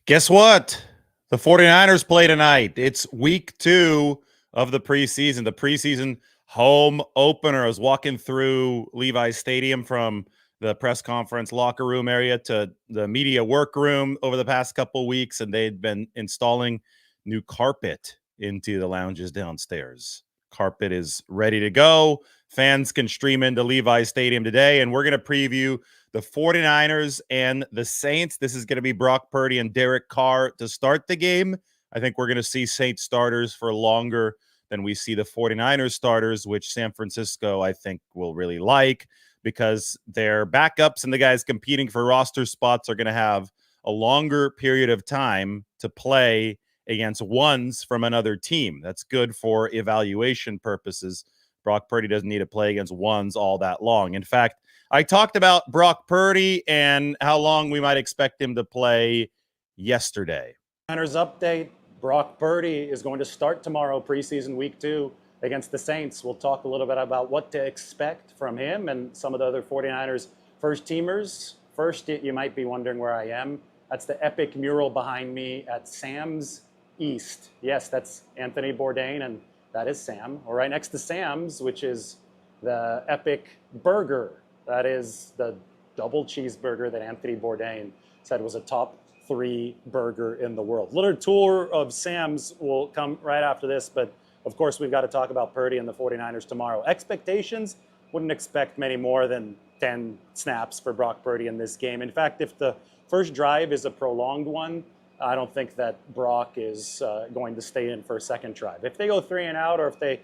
Guess what? The 49ers play tonight. It's week 2 of the preseason. The preseason home opener. I was walking through Levi's Stadium from the press conference locker room area to the media workroom over the past couple of weeks, and they'd been installing new carpet into the lounges downstairs. Carpet is ready to go. Fans can stream into Levi's Stadium today, and we're going to preview the 49ers and the Saints. This is going to be Brock Purdy and Derek Carr to start the game. I think we're going to see Saints starters for longer than we see the 49ers starters, which San Francisco, I think, will really like because their backups and the guys competing for roster spots are going to have a longer period of time to play against ones from another team. That's good for evaluation purposes. Brock Purdy doesn't need to play against ones all that long. In fact, I talked about Brock Purdy and how long we might expect him to play yesterday. Niners update. Brock Purdy is going to start tomorrow, preseason week 2 against the Saints. We'll talk a little bit about what to expect from him and some of the other 49ers first teamers. First, you might be wondering where I am. That's the epic mural behind me at Sam's East. Yes, that's Anthony Bourdain, and that is Sam. We're right next to Sam's, which is the epic burger. That is the double cheeseburger that Anthony Bourdain said was a top 3 burger in the world. Little tour of Sam's will come right after this, but of course we've got to talk about Purdy and the 49ers tomorrow. Expectations, wouldn't expect many more than 10 snaps for Brock Purdy in this game. In fact, if the first drive is a prolonged one, I don't think that Brock is going to stay in for a second drive. If they go 3 and out, or if they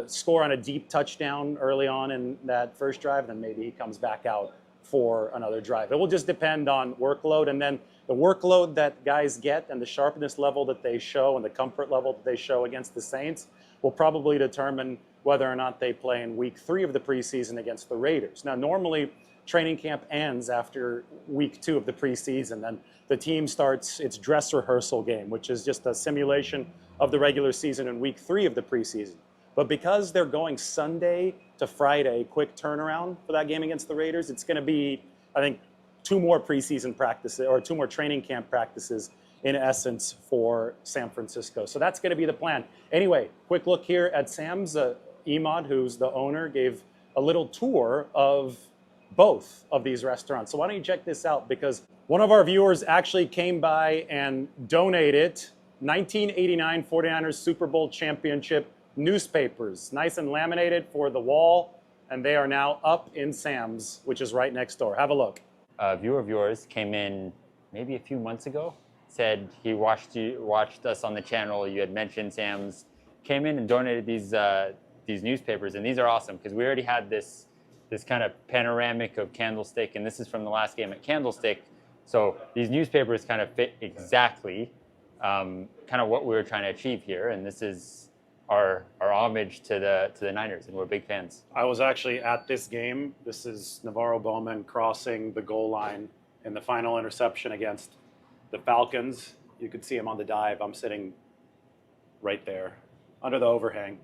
score on a deep touchdown early on in that first drive, then maybe he comes back out for another drive. It will just depend on workload, and then the workload that guys get and the sharpness level that they show and the comfort level that they show against the Saints will probably determine whether or not they play in week 3 of the preseason against the Raiders. Now, normally training camp ends after week 2 of the preseason, then the team starts its dress rehearsal game, which is just a simulation of the regular season in week 3 of the preseason. But because they're going Sunday to Friday, quick turnaround for that game against the Raiders, it's going to be, I think, 2 more preseason practices or 2 more training camp practices in essence for San Francisco. So that's going to be the plan. Anyway, quick look here at Sam's. Emad, who's the owner, gave a little tour of both of these restaurants. So why don't you check this out? Because one of our viewers actually came by and donated 1989 49ers Super Bowl championship newspapers, nice and laminated for the wall, and they are now up in Sam's, which is right next door. Have a look. A viewer of yours came in maybe a few months ago, said he watched us on the channel. You had mentioned Sam's, came in and donated these newspapers, and these are awesome because we already had this kind of panoramic of Candlestick, and this is from the last game at Candlestick. So these newspapers kind of fit exactly kind of what we were trying to achieve here, and this is our homage to the Niners, and we're big fans. I was actually at this game. This is Navarro Bowman crossing the goal line in the final interception against the Falcons. You could see him on the dive. I'm sitting right there under the overhang.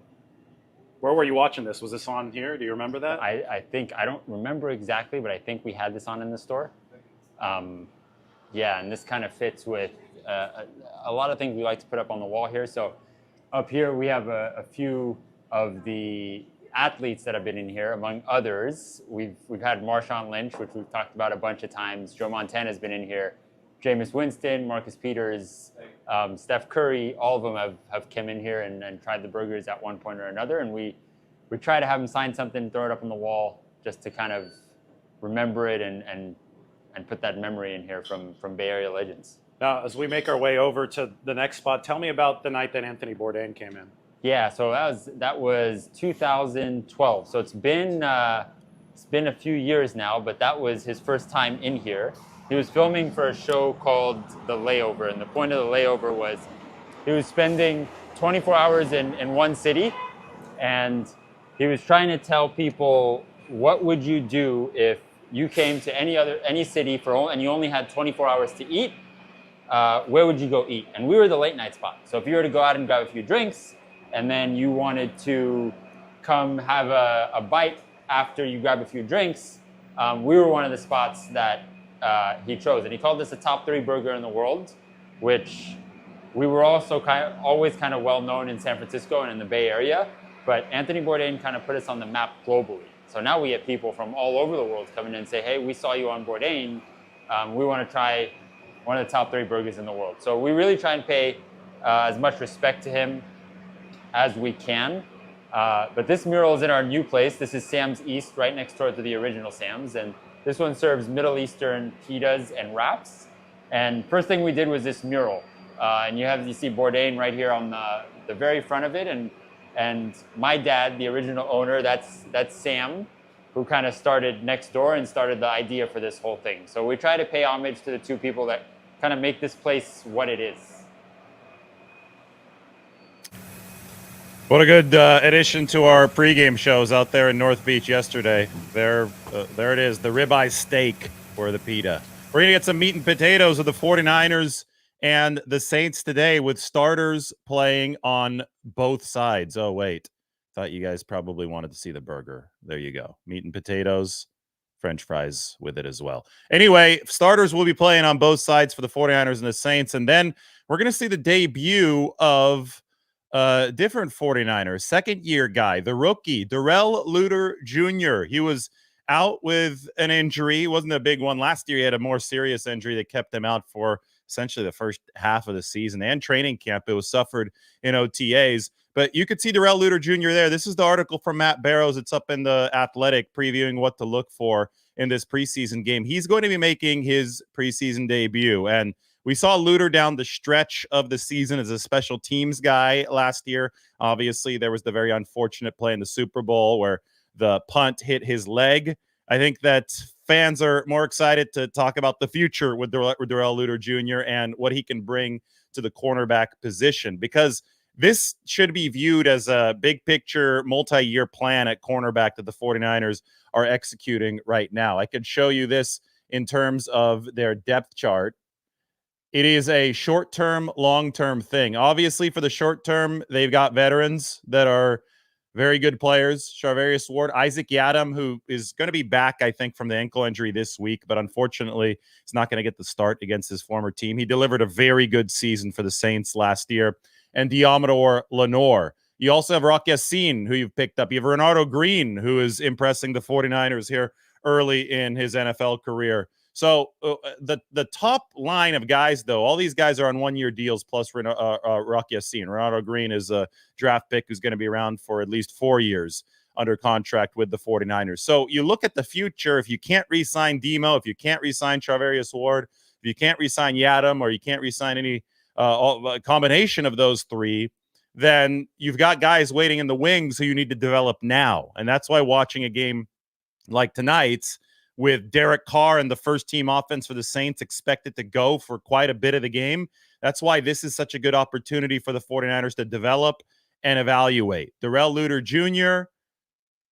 Where were you watching this? Was this on here? Do you remember that? I think, I don't remember exactly, but I think we had this on in the store. Yeah, and this kind of fits with a lot of things we like to put up on the wall here. So up here we have a few of the athletes that have been in here. Among others, we've had Marshawn Lynch, which we've talked about a bunch of times. Joe Montana has been in here. Jameis Winston, Marcus Peters, Steph Curry, all of them have come in here and tried the burgers at one point or another. And we try to have them sign something, throw it up on the wall just to kind of remember it and put that memory in here from Bay Area legends. Now, as we make our way over to the next spot, tell me about the night that Anthony Bourdain came in. Yeah, so that was 2012. So it's been a few years now, but that was his first time in here. He was filming for a show called The Layover, and the point of The Layover was he was spending 24 hours in one city, and he was trying to tell people, what would you do if you came to any city and you only had 24 hours to eat? Where would you go eat? And we were the late night spot. So if you were to go out and grab a few drinks, and then you wanted to come have a bite after you grab a few drinks, we were one of the spots that he chose. And he called this a top 3 burger in the world. which we were also always kind of well known in San Francisco and in the Bay Area, but Anthony Bourdain kind of put us on the map globally. So now we get people from all over the world coming in and say, hey, we saw you on Bourdain. We want to try one of the top 3 burgers in the world. So we really try and pay as much respect to him as we can. But this mural is in our new place. This is Sam's East, right next door to the original Sam's. And this one serves Middle Eastern pitas and wraps. And first thing we did was this mural. And you see Bourdain right here on the very front of it. And my dad, the original owner, that's Sam, who kind of started next door and started the idea for this whole thing. So we try to pay homage to the 2 people that kind of make this place what it is. What a good addition to our pregame shows out there in North Beach yesterday. There it is, the ribeye steak or the pita. We're going to get some meat and potatoes of the 49ers and the Saints today with starters playing on both sides. Oh, wait. Thought you guys probably wanted to see the burger. There you go. Meat and potatoes, French fries with it as well. Anyway, starters will be playing on both sides for the 49ers and the Saints. And then we're going to see the debut of different 49ers, second-year guy, the rookie, Darrell Luter Jr. He was out with an injury. It wasn't a big one. Last year, he had a more serious injury that kept him out for essentially the first half of the season and training camp. It was suffered in OTAs. But you could see Darrell Luter Jr. there. This is the article from Matt Barrows. It's up in the Athletic previewing what to look for in this preseason game. He's going to be making his preseason debut. And we saw Luter down the stretch of the season as a special teams guy last year. Obviously, there was the very unfortunate play in the Super Bowl where the punt hit his leg. I think that fans are more excited to talk about the future with Darrell Luter Jr. and what he can bring to the cornerback position, because this should be viewed as a big picture, multi-year plan at cornerback that the 49ers are executing right now. I could show you this in terms of their depth chart. It is a short-term, long-term thing. Obviously, for the short term, they've got veterans that are very good players. Charvarius Ward, Isaac Yiadom, who is going to be back, I think, from the ankle injury this week, but unfortunately, he's not going to get the start against his former team. He delivered a very good season for the Saints last year. And Diamador Lenore. You also have Rock Yassin, who you've picked up. You have Renardo Green, who is impressing the 49ers here early in his NFL career. So the top line of guys, though, all these guys are on one-year deals plus Rock Yassin. Renardo Green is a draft pick who's going to be around for at least 4 years under contract with the 49ers. So you look at the future. If you can't re-sign Demo, if you can't re-sign Charvarius Ward, if you can't re-sign Yiadom, or you can't re-sign any a combination of those 3, then you've got guys waiting in the wings who you need to develop now. And that's why watching a game like tonight's with Derek Carr and the first-team offense for the Saints expected to go for quite a bit of the game, that's why this is such a good opportunity for the 49ers to develop and evaluate. Darrell Luter Jr.,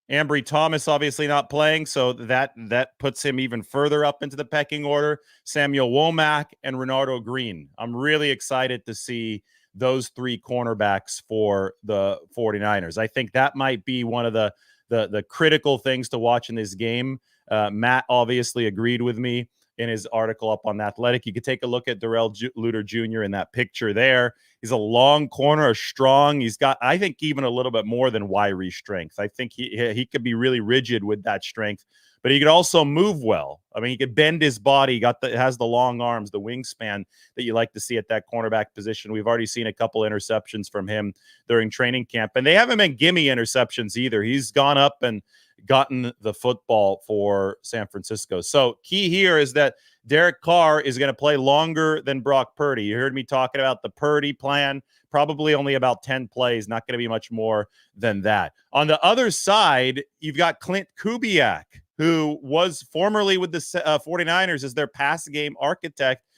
Ambry Thomas obviously not playing, so that puts him even further up into the pecking order. Samuel Womack and Renardo Green. I'm really excited to see those 3 cornerbacks for the 49ers. I think that might be one of the critical things to watch in this game. Matt obviously agreed with me in his article up on Athletic. You could take a look at Darrell Luter Jr. in that picture there. He's a long corner, a strong. He's got, I think, even a little bit more than wiry strength. I think he could be really rigid with that strength, but he could also move well. I mean, he could bend his body. Has the long arms, the wingspan that you like to see at that cornerback position. We've already seen a couple interceptions from him during training camp, and they haven't been gimme interceptions either. He's gone up and gotten the football for San Francisco. So key here is that Derek Carr is going to play longer than Brock Purdy. You heard me talking about the Purdy plan, probably only about 10 plays, not going to be much more than that. On the other side, you've got Clint Kubiak, who was formerly with the 49ers as their pass game architect.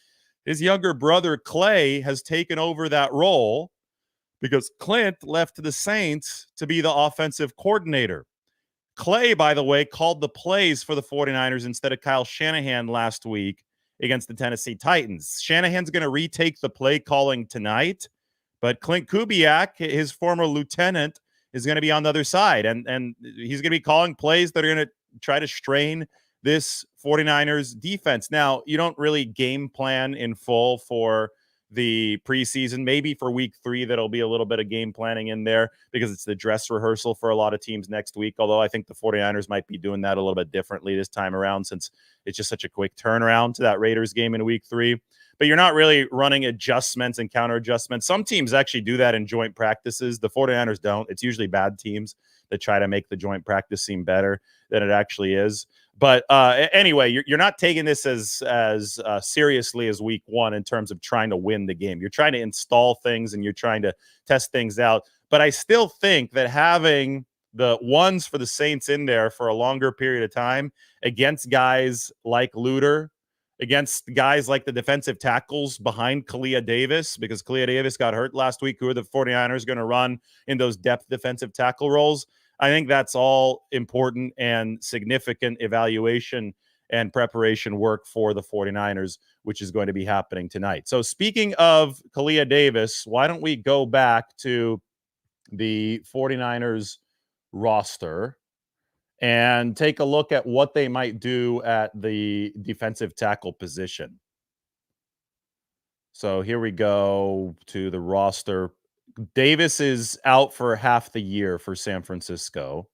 His younger brother, Clay, has taken over that role because Clint left the Saints to be the offensive coordinator. Clay, by the way, called the plays for the 49ers instead of Kyle Shanahan last week against the Tennessee Titans. Shanahan's going to retake the play calling tonight, but Clint Kubiak, his former lieutenant, is going to be on the other side, and he's going to be calling plays that are going to try to strain this 49ers defense. Now, you don't really game plan in full for the preseason. Maybe for week 3, that'll be a little bit of game planning in there because it's the dress rehearsal for a lot of teams next week. Although I think the 49ers might be doing that a little bit differently this time around since it's just such a quick turnaround to that Raiders game in week 3. But you're not really running adjustments and counter adjustments. Some teams actually do that in joint practices. The 49ers don't. It's usually bad teams that try to make the joint practice seem better than it actually is. But anyway, you're not taking this as seriously as week 1 in terms of trying to win the game. You're trying to install things and you're trying to test things out. But I still think that having the ones for the Saints in there for a longer period of time against guys like Luter, against guys like the defensive tackles behind Kalia Davis, because Kalia Davis got hurt last week, who are the 49ers going to run in those depth defensive tackle roles? I think that's all important and significant evaluation and preparation work for the 49ers, which is going to be happening tonight. So speaking of Kalia Davis, why don't we go back to the 49ers roster and take a look at what they might do at the defensive tackle position. So here we go to the roster. Davis is out for half the year for San Francisco.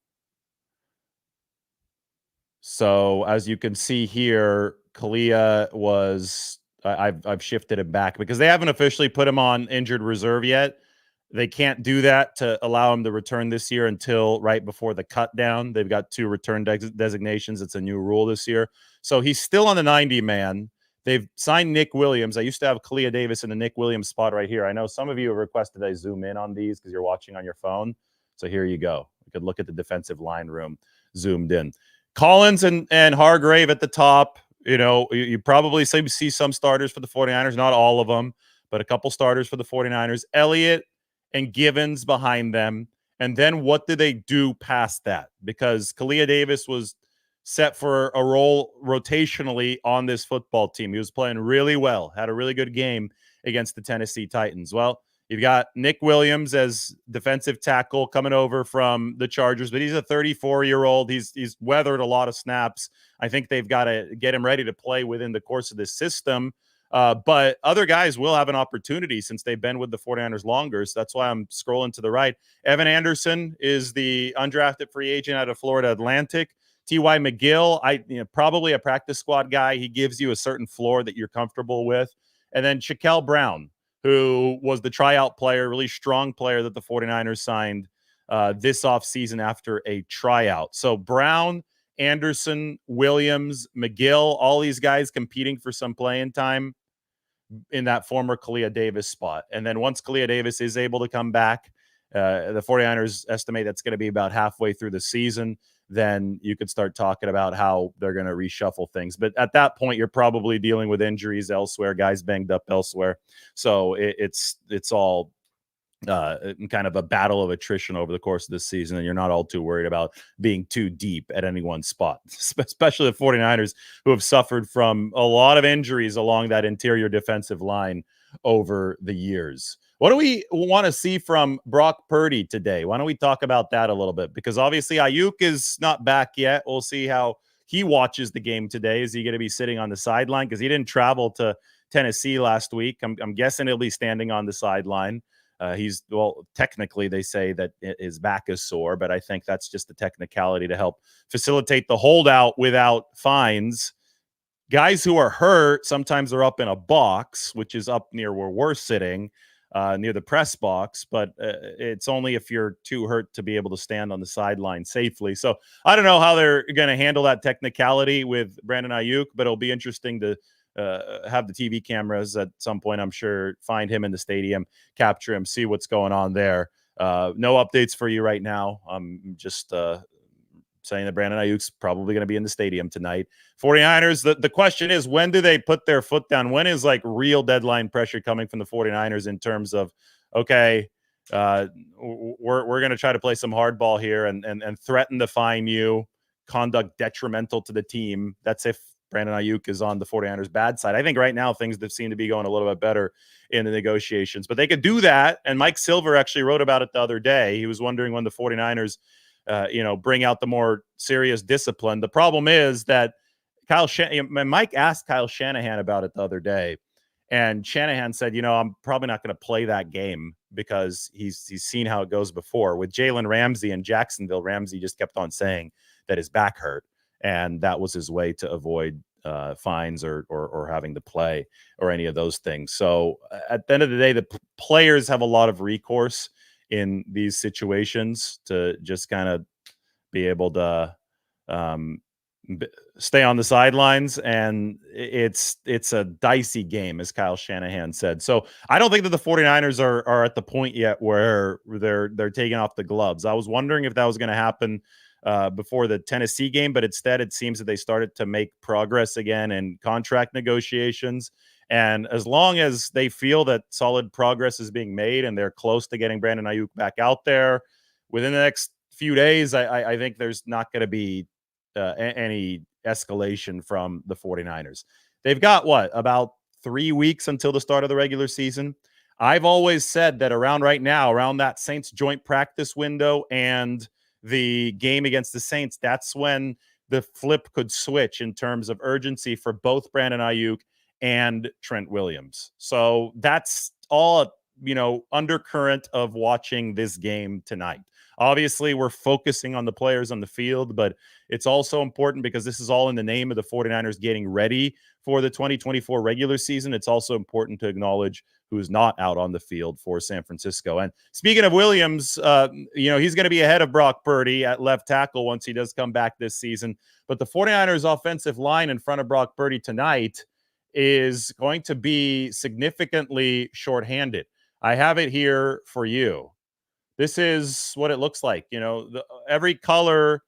So as you can see here, Kalia was, I've shifted him back because they haven't officially put him on injured reserve yet. They can't do that to allow him to return this year until right before the cut down. They've got 2 return designations. It's a new rule this year. So he's still on the 90-man. They've signed Nick Williams. I used to have Kalia Davis in the Nick Williams spot right here. I know some of you have requested I zoom in on these because you're watching on your phone. So here you go. You could look at the defensive line room zoomed in. Collins and Hargrave at the top. You know, you probably see some starters for the 49ers, not all of them, but a couple starters for the 49ers. Elliott and Givens behind them. And then what do they do past that? Because Kalia Davis was set for a role rotationally on this football team. He was playing really well, had a really good game against the Tennessee Titans. Well, you've got Nick Williams as defensive tackle coming over from the Chargers, but he's a 34-year-old. He's weathered a lot of snaps. I think they've got to get him ready to play within the course of this system. But other guys will have an opportunity since they've been with the 49ers longer. So that's why I'm scrolling to the right. Evan Anderson is the undrafted free agent out of Florida Atlantic. T.Y. McGill, probably a practice squad guy. He gives you a certain floor that you're comfortable with. And then Shaquille Brown, who was the tryout player, really strong player that the 49ers signed this offseason after a tryout. So Brown, Anderson, Williams, McGill, all these guys competing for some playing time in that former Kalia Davis spot. And then once Kalia Davis is able to come back, the 49ers estimate that's going to be about halfway through the season. Then you could start talking about how they're going to reshuffle things. But at that point, you're probably dealing with injuries elsewhere, guys banged up elsewhere. So it's all kind of a battle of attrition over the course of this season, and you're not all too worried about being too deep at any one spot, especially the 49ers, who have suffered from a lot of injuries along that interior defensive line over the years. What do we want to see from Brock Purdy today? Why don't we talk about that a little bit? Because obviously Aiyuk is not back yet. We'll see how he watches the game today. Is he going to be sitting on the sideline? Because he didn't travel to Tennessee last week. I'm guessing he'll be standing on the sideline. Technically they say that his back is sore, but I think that's just a technicality to help facilitate the holdout without fines. Guys who are hurt, sometimes they're up in a box, which is up near where we're sitting, near the press box, but it's only if you're too hurt to be able to stand on the sideline safely. So I don't know how they're going to handle that technicality with Brandon Aiyuk, but it'll be interesting to have the TV cameras at some point, I'm sure, find him in the stadium, capture him, see what's going on there. No updates for you right now. I'm just saying that Brandon Aiyuk's probably going to be in the stadium tonight. 49ers, the question is, when do they put their foot down? When is like real deadline pressure coming from the 49ers in terms of, okay, we're going to try to play some hardball here and threaten to fine you, conduct detrimental to the team. That's if Brandon Aiyuk is on the 49ers bad side. I think right now things that seem to be going a little bit better in the negotiations, but they could do that. And Mike Silver actually wrote about it the other day. He was wondering when the 49ers, bring out the more serious discipline. The problem is that Mike asked Kyle Shanahan about it the other day, And Shanahan said, I'm probably not going to play that game because he's seen how it goes before. With Jalen Ramsey in Jacksonville, Ramsey just kept on saying that his back hurt, and that was his way to avoid fines or having to play or any of those things. So at the end of the day, the players have a lot of recourse in these situations to just kind of be able to stay on the sidelines, and it's a dicey game, as Kyle Shanahan said. So I don't think that the 49ers are at the point yet where they're taking off the gloves. I was wondering if that was going to happen before the Tennessee game, but instead it seems that they started to make progress again in contract negotiations. And as long as they feel that solid progress is being made and they're close to getting Brandon Aiyuk back out there within the next few days, I think there's not going to be any escalation from the 49ers. They've got about 3 weeks until the start of the regular season. I've always said that around that Saints joint practice window and the game against the Saints, that's when the flip could switch in terms of urgency for both Brandon Aiyuk and Trent Williams. So that's all, undercurrent of watching this game tonight. Obviously, we're focusing on the players on the field, but it's also important because this is all in the name of the 49ers getting ready for the 2024 regular season. It's also important to acknowledge who is not out on the field for San Francisco. And speaking of Williams, he's going to be ahead of Brock Purdy at left tackle once he does come back this season. But the 49ers offensive line in front of Brock Purdy tonight is going to be significantly shorthanded. I have it here for you. This is what it looks like. Every color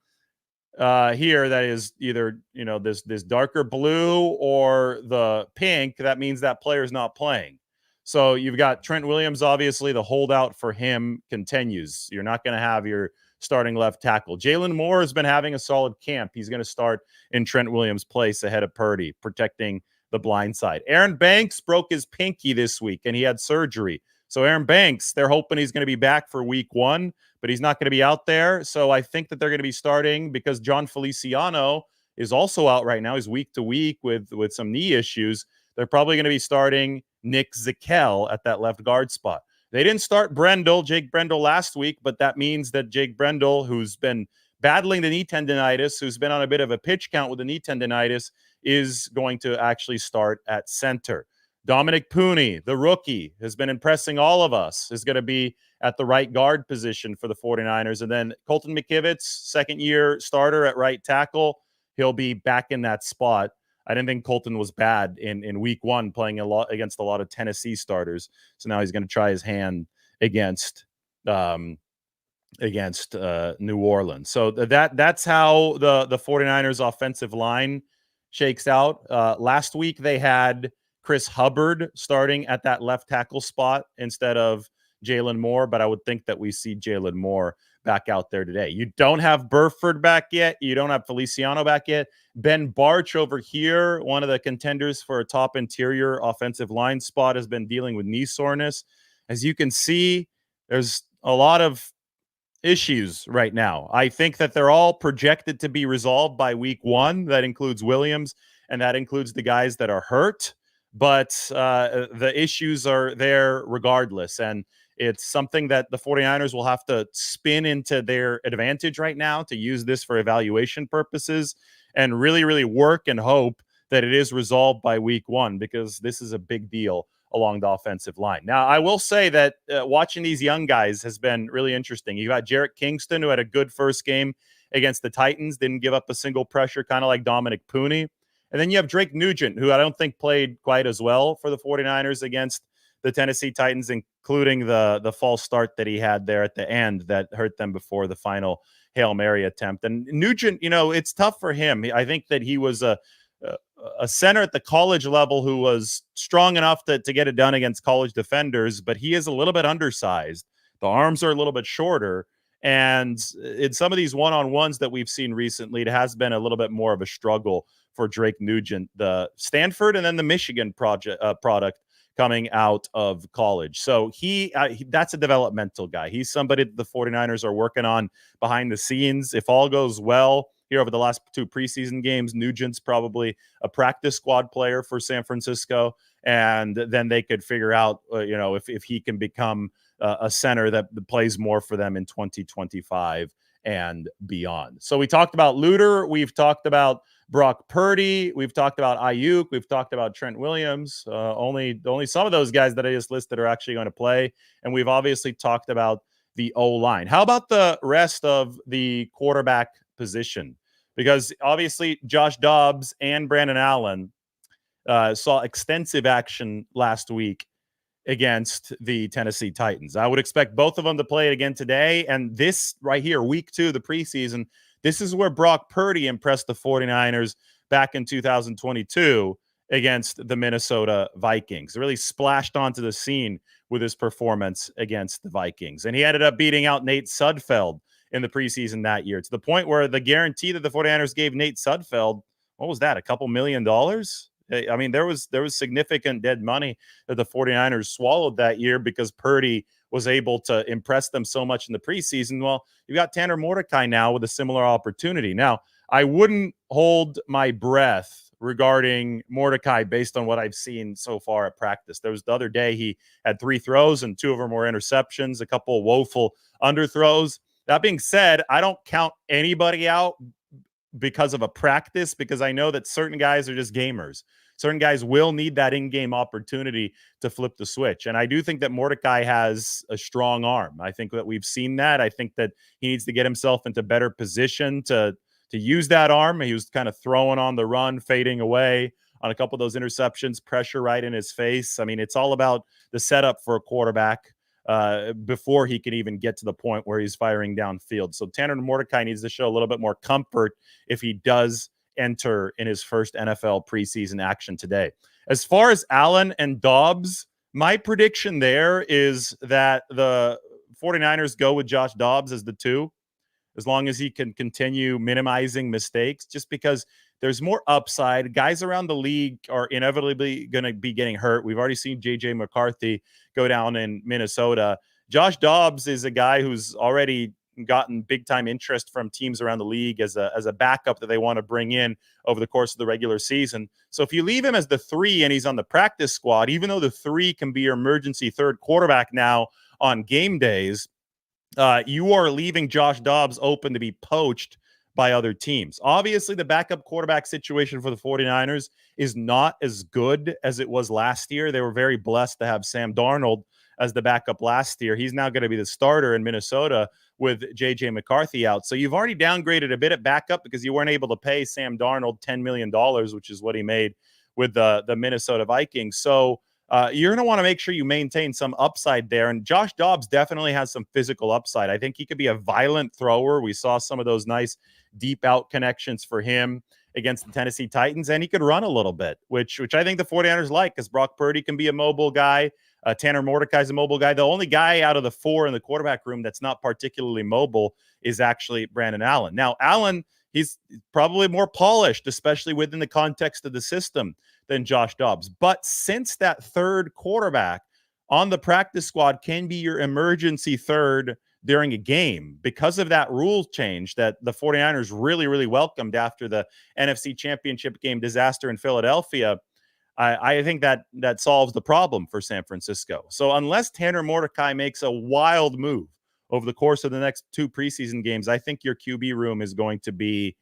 here that is either, this darker blue or the pink, that means that player's not playing. So you've got Trent Williams, obviously the holdout for him continues. You're not going to have your starting left tackle. Jalen Moore has been having a solid camp. He's going to start in Trent Williams' place ahead of Purdy, protecting the blind side. Aaron Banks broke his pinky this week and he had surgery. So Aaron Banks, they're hoping he's going to be back for week 1, but he's not going to be out there. So I think that they're going to be starting because John Feliciano is also out right now. He's week to week with some knee issues. They're probably going to be starting Nick Zakelj at that left guard spot. They didn't start Jake Brendel last week, but that means that Jake Brendel, who's been battling the knee tendonitis, who's been on a bit of a pitch count with the knee tendonitis, is going to actually start at center. Dominic Puni, the rookie, has been impressing all of us, is going to be at the right guard position for the 49ers. And then Colton McKivitz, second-year starter at right tackle, he'll be back in that spot. I didn't think Colton was bad in week 1, playing against a lot of Tennessee starters. So now he's going to try his hand against New Orleans. So that's how the 49ers offensive line shakes out. Last week they had Chris Hubbard starting at that left tackle spot instead of Jalen Moore, but I would think that we see Jalen Moore back out there today. You don't have Burford back yet. You don't have Feliciano back yet. Ben Barch over here, one of the contenders for a top interior offensive line spot, has been dealing with knee soreness. As you can see, there's a lot of issues right now. I think that they're all projected to be resolved by week 1. That includes Williams, and that includes the guys that are hurt. But the issues are there regardless. And it's something that the 49ers will have to spin into their advantage right now to use this for evaluation purposes and really, really work and hope that it is resolved by week 1, because this is a big deal along the offensive line. Now, I will say that watching these young guys has been really interesting. You got Jarrett Kingston, who had a good first game against the Titans, didn't give up a single pressure, kind of like Dominic Puni. And then you have Drake Nugent, who I don't think played quite as well for the 49ers against the Tennessee Titans, including the false start that he had there at the end that hurt them before the final Hail Mary attempt. And Nugent, it's tough for him. I think that he was a center at the college level who was strong enough to get it done against college defenders, but he is a little bit undersized. The arms are a little bit shorter. And in some of these one-on-ones that we've seen recently, it has been a little bit more of a struggle for Drake Nugent, the Stanford and then the Michigan product coming out of college. So that's a developmental guy. He's somebody that the 49ers are working on behind the scenes. If all goes well here over the last 2 preseason games, Nugent's probably a practice squad player for San Francisco. and then they could figure out, if he can become a center that plays more for them in 2025 and beyond. So we talked about Luter. We've talked about Brock Purdy. We've talked about Aiyuk. We've talked about Trent Williams. Only some of those guys that I just listed are actually going to play. And we've obviously talked about the O-line. How about the rest of the quarterback position? Because obviously Josh Dobbs and Brandon Allen saw extensive action last week against the Tennessee Titans. I would expect both of them to play it again today. And this right here, week 2 of the preseason, this is where Brock Purdy impressed the 49ers back in 2022 against the Minnesota Vikings. Really splashed onto the scene with his performance against the Vikings. And he ended up beating out Nate Sudfeld in the preseason that year, to the point where the guarantee that the 49ers gave Nate Sudfeld, what was that, a couple $1 million? I mean, there was significant dead money that the 49ers swallowed that year because Purdy was able to impress them so much in the preseason. Well, you've got Tanner Mordecai now with a similar opportunity. Now, I wouldn't hold my breath regarding Mordecai based on what I've seen so far at practice. There was the other day he had 3 throws and 2 of them were interceptions, a couple of woeful underthrows. That being said, I don't count anybody out because of a practice, because I know that certain guys are just gamers. Certain guys will need that in-game opportunity to flip the switch. And I do think that Mordecai has a strong arm. I think that we've seen that. I think that he needs to get himself into better position to use that arm. He was kind of throwing on the run, fading away on a couple of those interceptions, pressure right in his face. I mean, it's all about the setup for a quarterback before he can even get to the point where he's firing downfield. So Tanner Mordecai needs to show a little bit more comfort if he does enter in his first NFL preseason action today. As far as Allen and Dobbs, my prediction there is that the 49ers go with Josh Dobbs as the 2, as long as he can continue minimizing mistakes, just because there's more upside. Guys around the league are inevitably going to be getting hurt. We've already seen J.J. McCarthy go down in Minnesota. Josh Dobbs is a guy who's already gotten big-time interest from teams around the league as a backup that they want to bring in over the course of the regular season. So if you leave him as the 3 and he's on the practice squad, even though the 3 can be your emergency third quarterback now on game days, you are leaving Josh Dobbs open to be poached by other teams. Obviously, the backup quarterback situation for the 49ers is not as good as it was last year. They were very blessed to have Sam Darnold as the backup last year. He's now going to be the starter in Minnesota with J.J. McCarthy out. So you've already downgraded a bit at backup because you weren't able to pay Sam Darnold $10 million, which is what he made with the Minnesota Vikings. So you're going to want to make sure you maintain some upside there. And Josh Dobbs definitely has some physical upside. I think he could be a violent thrower. We saw some of those nice deep out connections for him against the Tennessee Titans, and he could run a little bit, which I think the 49ers like, because Brock Purdy can be a mobile guy. Tanner Mordecai's a mobile guy. The only guy out of the 4 in the quarterback room that's not particularly mobile is actually Brandon Allen. Now, Allen, he's probably more polished, especially within the context of the system, than Josh Dobbs. But since that third quarterback on the practice squad can be your emergency third during a game, because of that rule change that the 49ers really, really welcomed after the NFC Championship game disaster in Philadelphia, I think that solves the problem for San Francisco. So unless Tanner Mordecai makes a wild move over the course of the next 2 preseason games, I think your QB room is going to be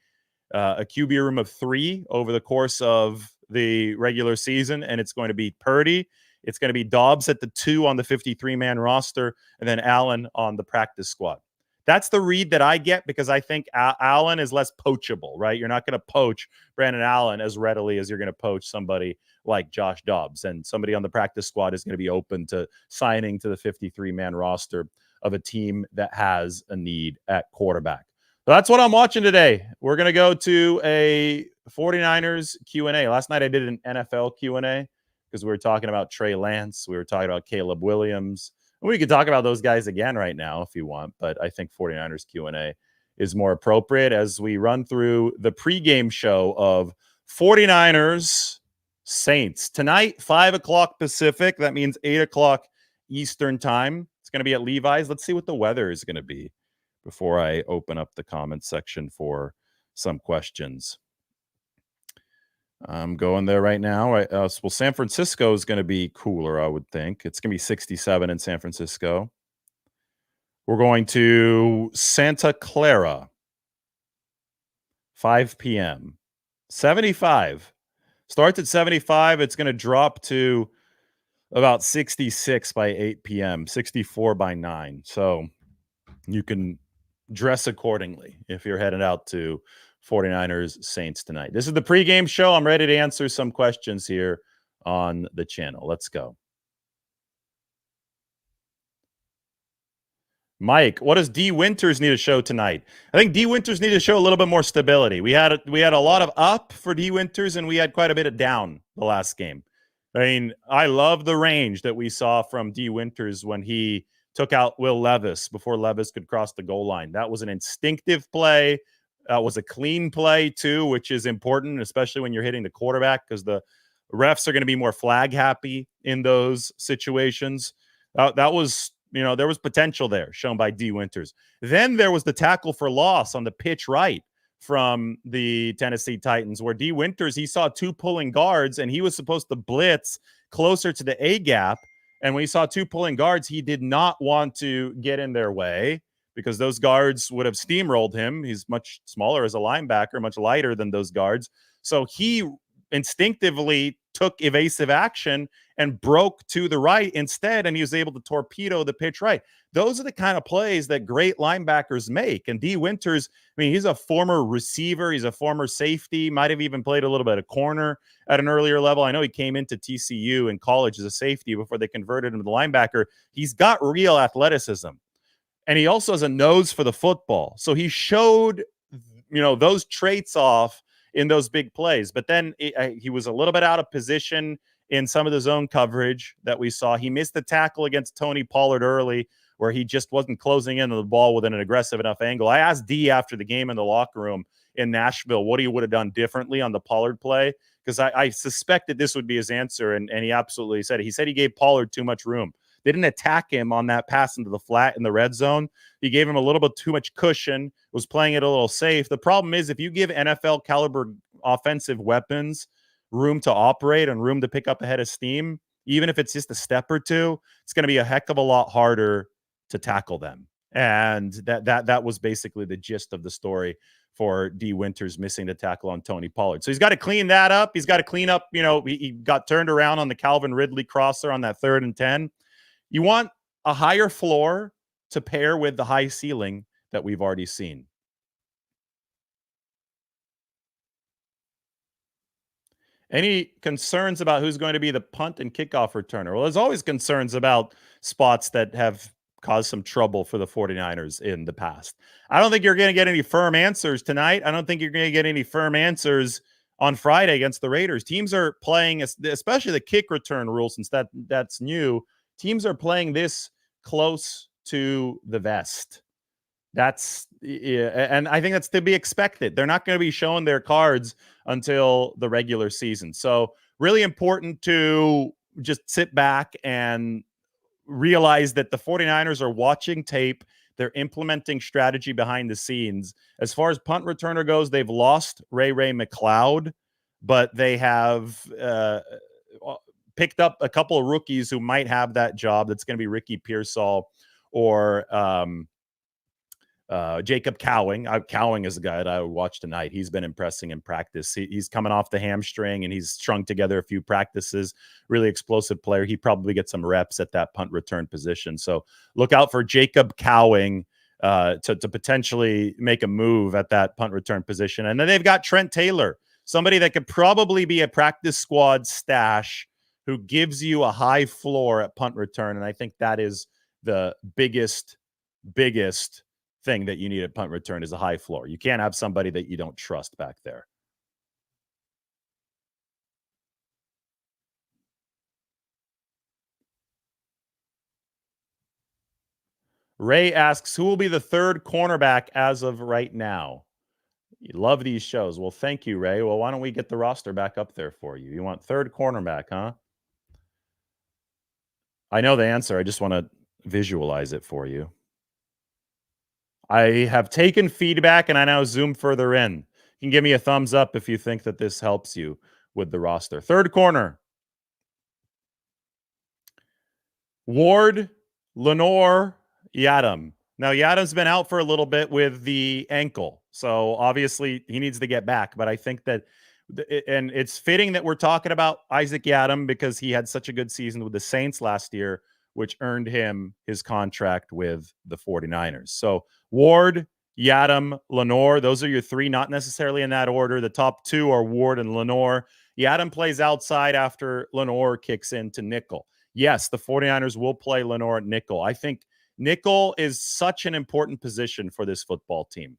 a QB room of 3 over the course of the regular season, and it's going to be Purdy. It's going to be Dobbs at the 2 on the 53-man roster, and then Allen on the practice squad. That's the read that I get, because I think Allen is less poachable, right? You're not going to poach Brandon Allen as readily as you're going to poach somebody like Josh Dobbs, and somebody on the practice squad is going to be open to signing to the 53-man roster of a team that has a need at quarterback. So that's what I'm watching today. We're going to go to a 49ers Q&A. Last night I did an NFL Q&A because we were talking about Trey Lance. We were talking about Caleb Williams. We could talk about those guys again right now if you want, but I think 49ers Q&A is more appropriate as we run through the pregame show of 49ers Saints. Tonight, 5 o'clock Pacific. That means 8 o'clock Eastern time. It's going to be at Levi's. Let's see what the weather is going to be before I open up the comments section for some questions. I'm going there right now. Well, San Francisco is going to be cooler, I would think. It's going to be 67 in San Francisco. We're going to Santa Clara, 5 p.m. 75. Starts at 75. It's going to drop to about 66 by 8 p.m., 64 by 9. So you can dress accordingly if you're headed out to 49ers Saints tonight. This is the pregame show. I'm ready to answer some questions here on the channel. Let's go. Mike, what does D Winters need to show tonight? I think D Winters need to show a little bit more stability. We had a lot of up for D Winters, and we had quite a bit of down the last game. I mean, I love the range that we saw from D Winters when he took out Will Levis before Levis could cross the goal line. That was an instinctive play. That was a clean play too, which is important, especially when you're hitting the quarterback, because the refs are going to be more flag happy in those situations. That was, there was potential there shown by D Winters. Then there was the tackle for loss on the pitch right from the Tennessee Titans, where D Winters, he saw two pulling guards and he was supposed to blitz closer to the A gap. And when he saw two pulling guards, he did not want to get in their way because those guards would have steamrolled him. He's much smaller as a linebacker, much lighter than those guards. So he instinctively took evasive action and broke to the right instead, and he was able to torpedo the pitch right. Those are the kind of plays that great linebackers make. And D Winters, I mean, he's a former receiver. He's a former safety, might have even played a little bit of corner at an earlier level. I know he came into TCU in college as a safety before they converted him to the linebacker. He's got real athleticism. And he also has a nose for the football. So he showed, those traits off in those big plays. But then he was a little bit out of position in some of the zone coverage that we saw. He missed the tackle against Tony Pollard early, where he just wasn't closing into the ball with an aggressive enough angle. I asked D after the game in the locker room in Nashville what he would have done differently on the Pollard play, because I suspected this would be his answer, and he absolutely said it. He said he gave Pollard too much room. They didn't attack him on that pass into the flat in the red zone. He gave him a little bit too much cushion, was playing it a little safe. The problem is if you give NFL caliber offensive weapons room to operate and room to pick up a head of steam, even if it's just a step or two, it's going to be a heck of a lot harder to tackle them. And that was basically the gist of the story for D Winters missing the tackle on Tony Pollard. So he's got to clean that up. He's got to clean up, he got turned around on the Calvin Ridley crosser on that 3rd and 10. You want a higher floor to pair with the high ceiling that we've already seen. Any concerns about who's going to be the punt and kickoff returner? Well, there's always concerns about spots that have caused some trouble for the 49ers in the past. I don't think you're going to get any firm answers tonight. I don't think you're going to get any firm answers on Friday against the Raiders. Teams are playing, especially the kick return rule, since that's new. Teams are playing this close to the vest. And I think that's to be expected. They're not going to be showing their cards until the regular season. So really important to just sit back and realize that the 49ers are watching tape. They're implementing strategy behind the scenes. As far as punt returner goes, they've lost Ray McLeod, but they have picked up a couple of rookies who might have that job. That's going to be Ricky Pearsall or Jacob Cowing. Cowing is the guy that I would watch tonight. He's been impressing in practice. He's coming off the hamstring, and he's strung together a few practices. Really explosive player. He probably gets some reps at that punt return position. So look out for Jacob Cowing to potentially make a move at that punt return position. And then they've got Trent Taylor, somebody that could probably be a practice squad stash who gives you a high floor at punt return. And I think that is the biggest thing that you need at punt return is a high floor. You can't have somebody that you don't trust back there. Ray asks, who will be the 3rd cornerback as of right now? You love these shows. Well, thank you, Ray. Well, why don't we get the roster back up there for you? You want 3rd cornerback, huh? I know the answer. I just want to visualize it for you. I have taken feedback and I now zoom further in. You can give me a thumbs up if you think that this helps you. with the roster. Third corner. Ward, Lenore, Yadam. Now, Yadam's been out for a little bit with the ankle, so obviously he needs to get back. But I think that, and it's fitting that we're talking about Isaac Yadam because he had such a good season with the Saints last year, which earned him his contract with the 49ers. So Ward, Yadam, Lenore, those are your three, not necessarily in that order. The top two are Ward and Lenore. Yadam plays outside after Lenore kicks into nickel. Yes, the 49ers will play Lenore at nickel. I think nickel is such an important position for this football team.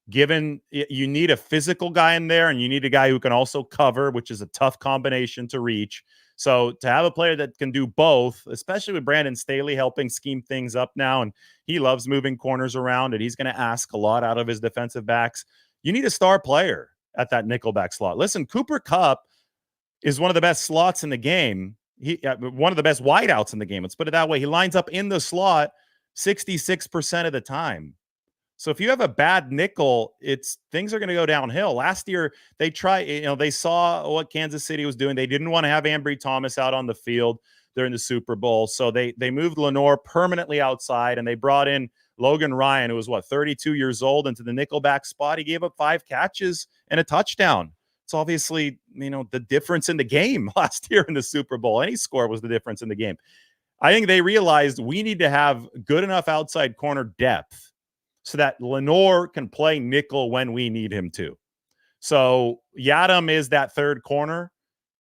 Given you need a physical guy in there and you need a guy who can also cover, which is a tough combination to reach. So to have a player that can do both, especially with Brandon Staley helping scheme things up now, and he loves moving corners around and he's going to ask a lot out of his defensive backs, you need a star player at that nickelback slot. Listen, Cooper Kupp is one of the best slots in the game. One of the best wideouts in the game. Let's put it that way. He lines up in the slot 66% of the time. So if you have a bad nickel, things are going to go downhill. Last year, they saw what Kansas City was doing. They didn't want to have Ambry Thomas out on the field during the Super Bowl. So they moved Lenore permanently outside, and they brought in Logan Ryan, who was 32 years old, into the nickelback spot. He gave up 5 catches and a touchdown. It's obviously, the difference in the game last year in the Super Bowl. Any score was the difference in the game. I think they realized we need to have good enough outside corner depth so that Lenore can play nickel when we need him to. So Yadam is that third corner.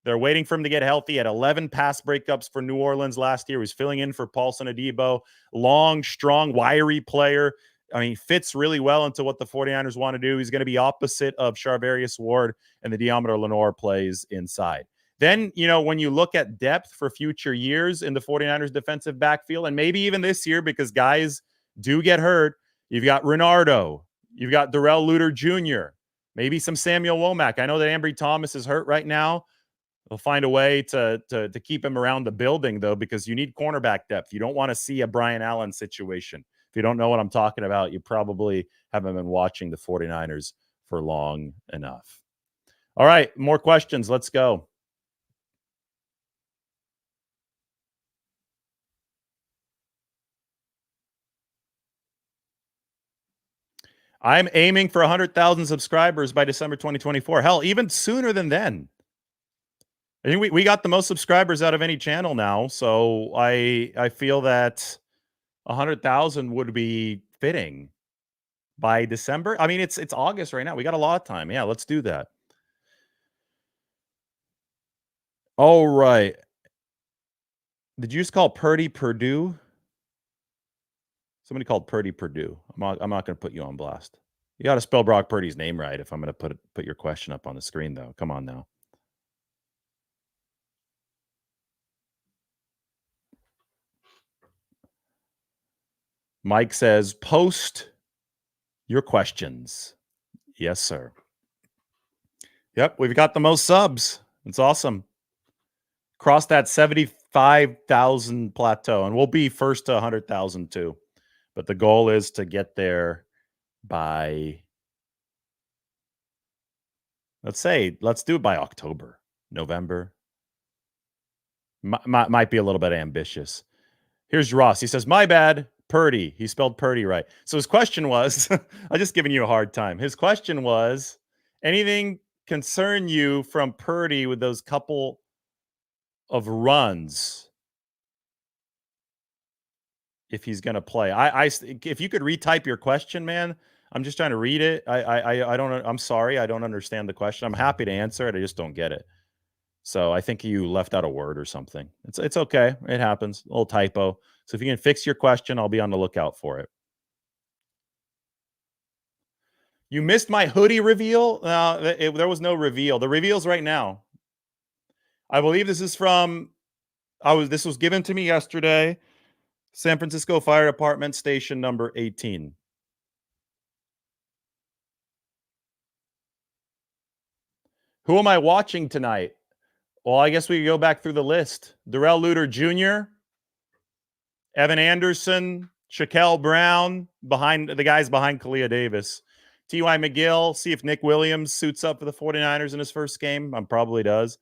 They're waiting for him to get healthy. At 11 pass breakups for New Orleans last year. He was filling in for Paulson Adebo. Long, strong, wiry player. I mean, fits really well into what the 49ers want to do. He's going to be opposite of Charvarius Ward, and the Deommodore Lenore plays inside. Then, when you look at depth for future years in the 49ers defensive backfield, and maybe even this year because guys do get hurt, you've got Renardo, you've got Darrell Luter Jr., maybe some Samuel Womack. I know that Ambry Thomas is hurt right now. They'll find a way to keep him around the building, though, because you need cornerback depth. You don't want to see a Brian Allen situation. If you don't know what I'm talking about, you probably haven't been watching the 49ers for long enough. All right, more questions. Let's go. I'm aiming for 100,000 subscribers by December 2024. Hell, even sooner than then. I think we got the most subscribers out of any channel now, so I feel that 100,000 would be fitting by December. I mean, it's August right now. We got a lot of time. Yeah, let's do that. All right. Did you just call Purdy Purdue? Somebody called Purdy Purdue. I'm not going to put you on blast. You got to spell Brock Purdy's name right if I'm going to put your question up on the screen, though. Come on now. Mike says, post your questions. Yes, sir. Yep, we've got the most subs. It's awesome. Cross that 75,000 plateau, and we'll be first to 100,000 too. But the goal is to get there by, let's do it by October, November. Might be a little bit ambitious. Here's Ross. He says, my bad, Purdy. He spelled Purdy right. So his question was, I'm just giving you a hard time. His question was, anything concern you from Purdy with those couple of runs if he's going to play? If you could retype your question, man, I'm just trying to read it. I'm sorry. I don't understand the question. I'm happy to answer it. I just don't get it. So I think you left out a word or something. It's okay. It happens. A little typo. So if you can fix your question, I'll be on the lookout for it. You missed my hoodie reveal? There was no reveal. The reveal's right now. I believe this is from, this was given to me yesterday. San Francisco Fire Department, station number 18. Who am I watching tonight? Well, I guess we could go back through the list. Darrell Luter Jr., Evan Anderson, Shaquille Brown, behind the guys behind Kalia Davis. T.Y. McGill, see if Nick Williams suits up for the 49ers in his first game. Probably does.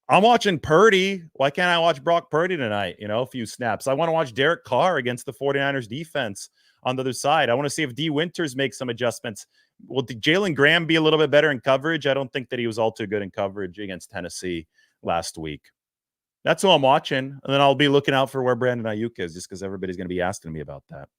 I'm watching Purdy. Why can't I watch Brock Purdy tonight? A few snaps. I want to watch Derek Carr against the 49ers defense on the other side. I want to see if D. Winters makes some adjustments. Will Jalen Graham be a little bit better in coverage? I don't think that he was all too good in coverage against Tennessee last week. That's who I'm watching. And then I'll be looking out for where Brandon Aiyuk is, just because everybody's going to be asking me about that.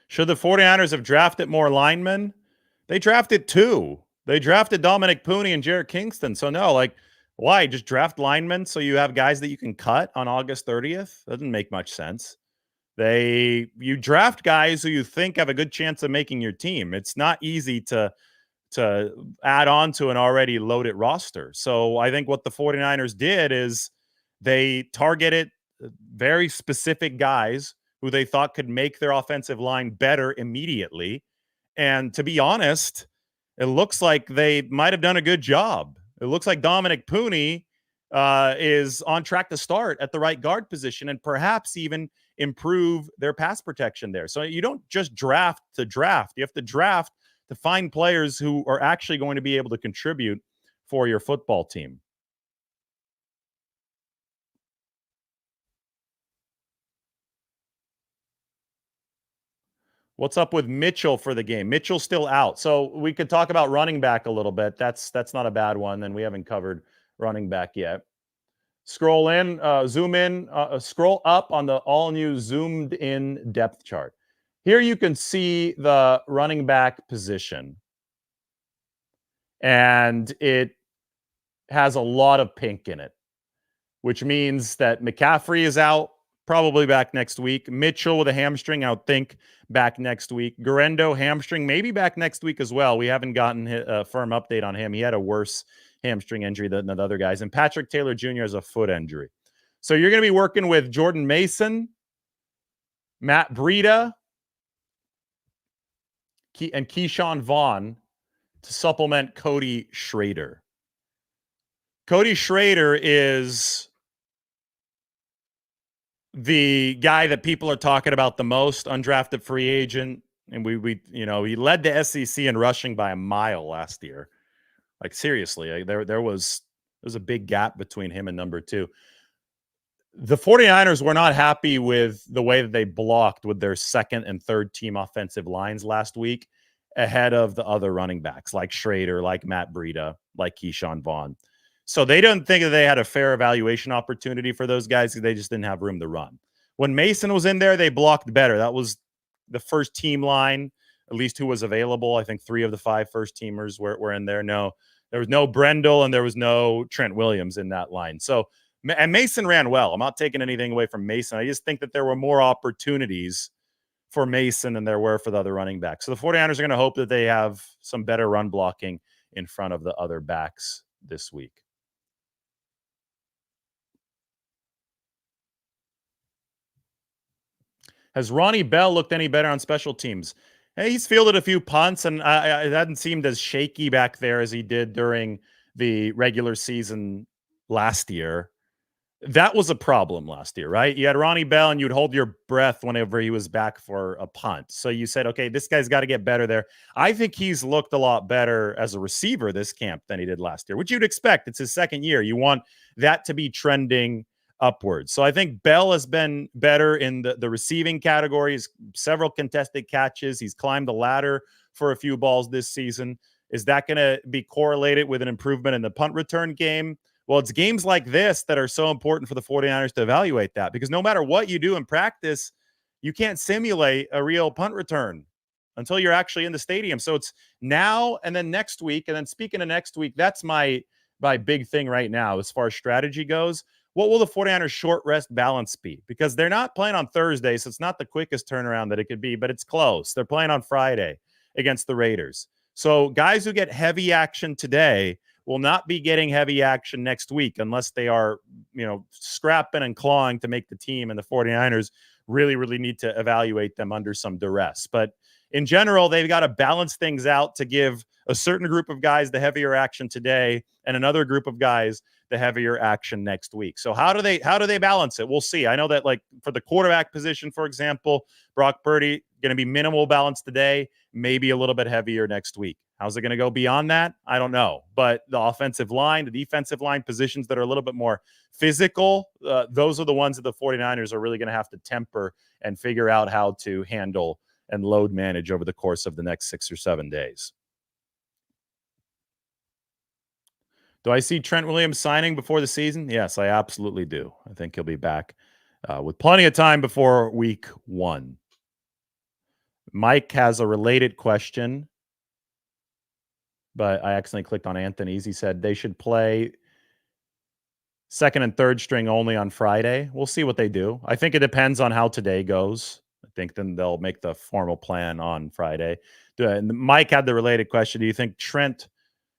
Should the 49ers have drafted more linemen? They drafted 2. They drafted Dominic Pooney and Jarrett Kingston. So no, why? Just draft linemen so you have guys that you can cut on August 30th? That doesn't make much sense. You draft guys who you think have a good chance of making your team. It's not easy to add on to an already loaded roster. So I think what the 49ers did is they targeted very specific guys who they thought could make their offensive line better immediately. And to be honest, it looks like they might have done a good job. It looks like Dominic Pooney is on track to start at the right guard position and perhaps even improve their pass protection there. So you don't just draft to draft. You have to draft to find players who are actually going to be able to contribute for your football team. What's up with Mitchell for the game? Mitchell's still out. So we could talk about running back a little bit. That's not a bad one. And we haven't covered running back yet. Scroll in, zoom in, scroll up on the all-new zoomed in depth chart. Here you can see the running back position. And it has a lot of pink in it, which means that McCaffrey is out, probably back next week. Mitchell with a hamstring, I would think, back next week. Guerendo, hamstring, maybe back next week as well. We haven't gotten a firm update on him. He had a worse hamstring injury than the other guys. And Patrick Taylor Jr. has a foot injury. So you're going to be working with Jordan Mason, Matt Breida, and Keyshawn Vaughn to supplement Cody Schrader. Cody Schrader is the guy that people are talking about the most, undrafted free agent. And he led the SEC in rushing by a mile last year. Like, seriously, there was a big gap between him and number 2. The 49ers were not happy with the way that they blocked with their second and third team offensive lines last week ahead of the other running backs like Schrader, like Matt Breida, like Keyshawn Vaughn. So they didn't think that they had a fair evaluation opportunity for those guys because they just didn't have room to run. When Mason was in there, they blocked better. That was the first team line, at least who was available. I think 3 of the 5 first teamers were in there. No, there was no Brendel and there was no Trent Williams in that line. So, and Mason ran well. I'm not taking anything away from Mason. I just think that there were more opportunities for Mason than there were for the other running backs. So the 49ers are going to hope that they have some better run blocking in front of the other backs this week. Has Ronnie Bell looked any better on special teams? Hey, he's fielded a few punts, and it hadn't seemed as shaky back there as he did during the regular season last year. That was a problem last year, right? You had Ronnie Bell, and you'd hold your breath whenever he was back for a punt. So you said, okay, this guy's got to get better there. I think he's looked a lot better as a receiver this camp than he did last year, which you'd expect. It's his second year. You want that to be trending upwards. So I think Bell has been better in the receiving categories, several contested catches. He's climbed the ladder for a few balls this season. Is that going to be correlated with an improvement in the punt return game? Well, it's games like this that are so important for the 49ers to evaluate that, because no matter what you do in practice, you can't simulate a real punt return until you're actually in the stadium. So it's now and then next week. And then speaking of next week, that's my big thing right now as far as strategy goes. What will the 49ers short rest balance be? Because they're not playing on Thursday, so it's not the quickest turnaround that it could be, but it's close. They're playing on Friday against the Raiders. So guys who get heavy action today will not be getting heavy action next week unless they are, scrapping and clawing to make the team, and the 49ers really, really need to evaluate them under some duress. But in general, they've got to balance things out to give a certain group of guys the heavier action today, and another group of guys the heavier action next week. So how do they balance it? We'll see. I know that, like, for the quarterback position, for example, Brock Purdy going to be minimal balance today, maybe a little bit heavier next week. How's it going to go beyond that? I don't know. But the offensive line, the defensive line positions that are a little bit more physical, those are the ones that the 49ers are really going to have to temper and figure out how to handle and load manage over the course of the next 6 or 7 days. Do I see Trent Williams signing before the season? Yes, I absolutely do. I think he'll be back with plenty of time before week 1. Mike has a related question, but I accidentally clicked on Anthony's. He said they should play second and third string only on Friday. We'll see what they do. I think it depends on how today goes. I think then they'll make the formal plan on Friday. Mike had the related question. Do you think Trent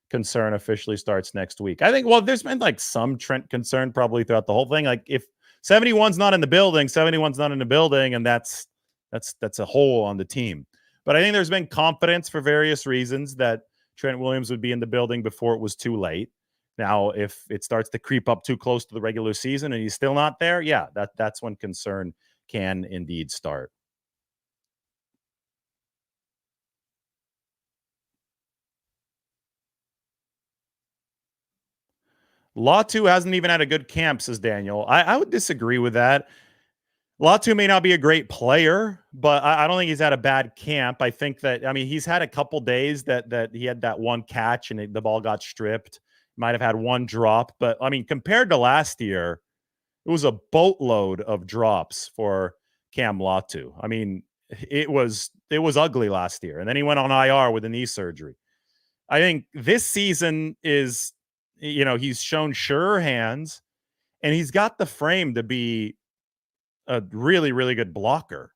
concern officially starts next week? I think, well, there's been like some Trent concern probably throughout the whole thing. Like, if 71's not in the building, 71's not in the building, and that's a hole on the team. But I think there's been confidence for various reasons that Trent Williams would be in the building before it was too late. Now, if it starts to creep up too close to the regular season and he's still not there, yeah, that's when concern can indeed start. Latu hasn't even had a good camp, says Daniel. I would disagree with that. Latu may not be a great player, but I don't think he's had a bad camp. I think that, I mean, he's had a couple days that he had that one catch and the ball got stripped. Might have had one drop, but I mean, compared to last year, it was a boatload of drops for Cam Latu. I mean, it was ugly last year, and then he went on IR with a knee surgery. I think this season is, he's shown surer hands, and he's got the frame to be a really, really good blocker.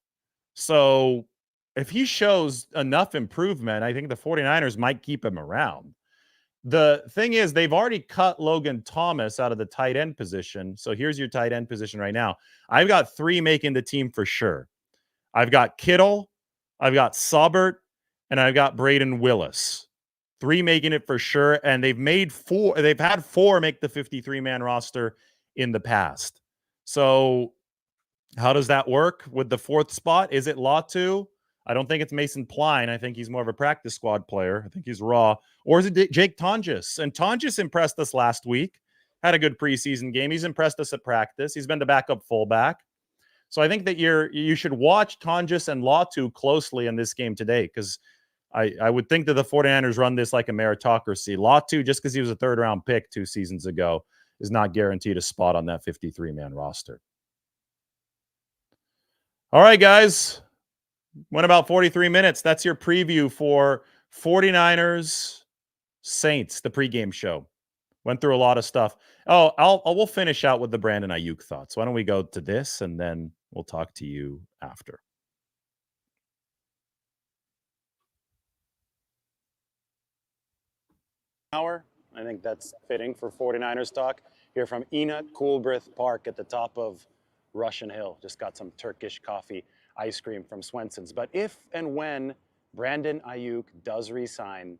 So if he shows enough improvement, I think the 49ers might keep him around. The thing is, they've already cut Logan Thomas out of the tight end position. So here's your tight end position right now. I've got 3 making the team for sure. I've got Kittle, I've got Saubert, and I've got Braden Willis. 3 making it for sure. And they've had 4 make the 53-man roster in the past. So how does that work with the 4th spot? Is it Latu? I don't think it's Mason Pline. I think he's more of a practice squad player. I think he's raw. Or is it Jake Tonjes? And Tonjes impressed us last week. Had a good preseason game. He's impressed us at practice. He's been the backup fullback. So I think that you should watch Tonjes and Latu closely in this game today, because I would think that the 49ers run this like a meritocracy. Latu, just because he was a 3rd-round pick 2 seasons ago, is not guaranteed a spot on that 53-man roster. All right, guys. Went about 43 minutes. That's your preview for 49ers Saints, the pregame show. Went through a lot of stuff. Oh, we'll finish out with the Brandon Aiyuk thoughts. Why don't we go to this, and then we'll talk to you after. Hour. I think that's fitting for 49ers talk here from Enoch Coolbrith Park at the top of Russian Hill. Just got some Turkish coffee ice cream from Swenson's. But if and when Brandon Aiyuk does resign,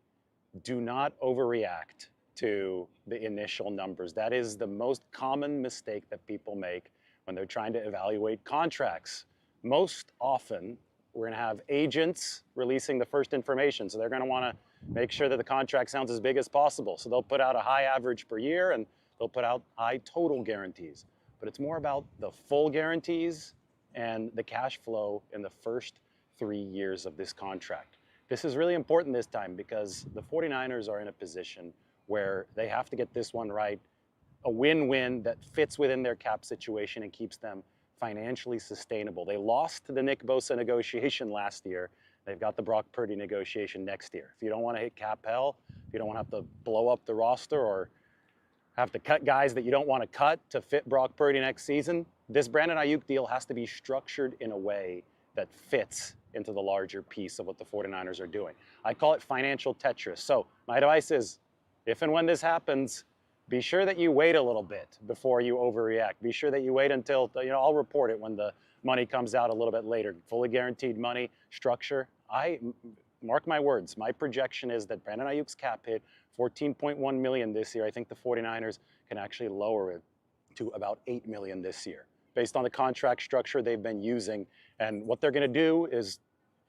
do not overreact to the initial numbers. That is the most common mistake that people make when they're trying to evaluate contracts. Most often, we're going to have agents releasing the first information. So they're going to want to make sure that the contract sounds as big as possible. So they'll put out a high average per year, and they'll put out high total guarantees. But it's more about the full guarantees and the cash flow in the first 3 years of this contract. This is really important this time because the 49ers are in a position where they have to get this one right, a win-win that fits within their cap situation and keeps them financially sustainable. They lost the Nick Bosa negotiation last year. They've got the Brock Purdy negotiation next year. If you don't want to hit cap hell, if you don't want to have to blow up the roster or have to cut guys that you don't want to cut to fit Brock Purdy next season, this Brandon Aiyuk deal has to be structured in a way that fits into the larger piece of what the 49ers are doing. I call it financial Tetris. So my advice is, if and when this happens, be sure that you wait a little bit before you overreact. Be sure that you wait until, I'll report it when the money comes out a little bit later. Fully guaranteed money structure. mark my words, my projection is that Brandon Aiyuk's cap hit, $14.1 million this year. I think the 49ers can actually lower it to about $8 million this year, based on the contract structure they've been using. And what they're going to do is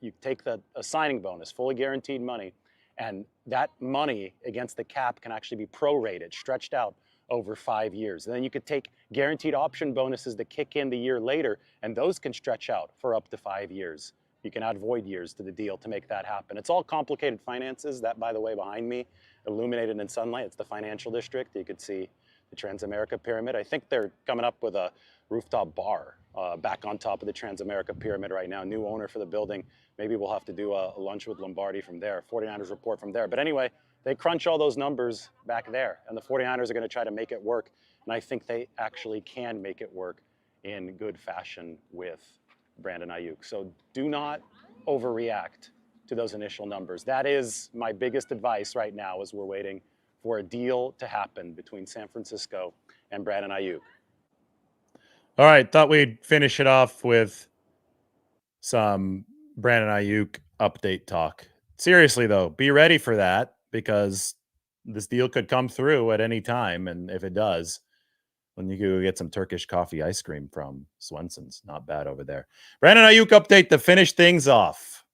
you take a signing bonus, fully guaranteed money, and that money against the cap can actually be prorated, stretched out over 5 years. And then you could take guaranteed option bonuses that kick in the year later, and those can stretch out for up to 5 years. You can add void years to the deal to make that happen. It's all complicated finances. That, by the way, behind me, illuminated in sunlight, it's the financial district. You could see the Transamerica Pyramid. I think they're coming up with a rooftop bar back on top of the Transamerica Pyramid right now. New owner for the building. Maybe we'll have to do a lunch with Lombardi from there. 49ers report from there. But anyway, they crunch all those numbers back there, and the 49ers are going to try to make it work. And I think they actually can make it work in good fashion with Brandon Aiyuk. So do not overreact to those initial numbers. That is my biggest advice right now as we're waiting for a deal to happen between San Francisco and Brandon Aiyuk. All right, thought we'd finish it off with some Brandon Aiyuk update talk. Seriously, though, be ready for that because this deal could come through at any time. And if it does, when you go get some Turkish coffee ice cream from Swenson's, not bad over there. Brandon Aiyuk update to finish things off.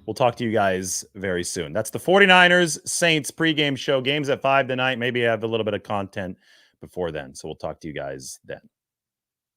We'll talk to you guys very soon. That's the 49ers Saints pregame show. Games at 5 tonight. Maybe I have a little bit of content before then. So we'll talk to you guys then.